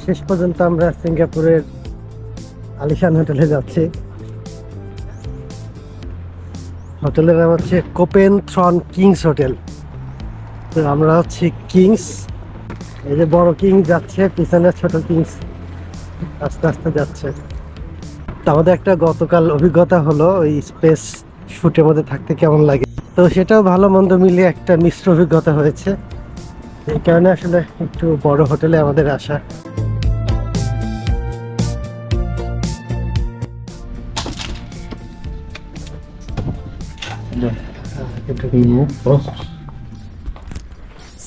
শেষ পর্যন্ত আমরা সিঙ্গাপুরের আলিশান হোটেলে যাচ্ছি। হোটেলের নাম হচ্ছে কোপেন থ্রন কিংস হোটেল। তো আমরা হচ্ছে কিংস, এই যে বড় কিং যাচ্ছে, পিছনে ছোট কিংস আস্তে আস্তে যাচ্ছে। তো আমাদের একটা গতকাল অভিজ্ঞতা হলো ওই স্পেস শুটের মধ্যে থাকতে কেমন লাগে, তো সেটাও ভালো মন্দ মিলিয়ে একটা মিশ্র অভিজ্ঞতা হয়েছে। এই কারণে আসলে একটু বড় হোটেলে আমাদের আসা।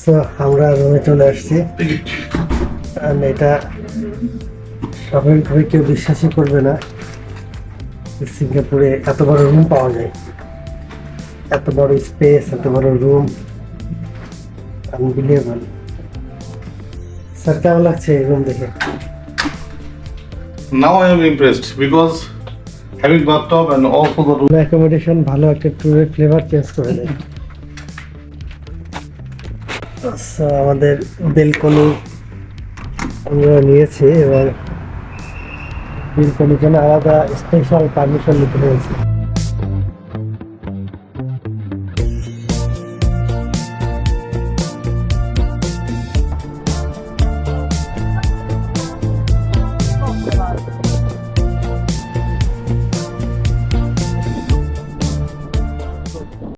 So, আমরা রুমে চলে আসছি। এটা স্বাভাবিকভাবে কেউ বিশ্বাসই করবে না সিঙ্গাপুরে এত বড় রুম পাওয়া যায়, এত বড় স্পেস, এত বড় রুম, আনবিলিয়েবল। স্যার কেমন লাগছে এই রুম দেখে? Now I am impressed because having bathtub and also the room. Accommodation ভালো একটা ট্যুরের ফ্লেভার চেঞ্জ করে দেয়। আচ্ছা, আমাদের বেলকনি আমরা নিয়েছি এবং বেলকনির জন্য আলাদা স্পেশাল পারমিশন নিতে হয়েছে।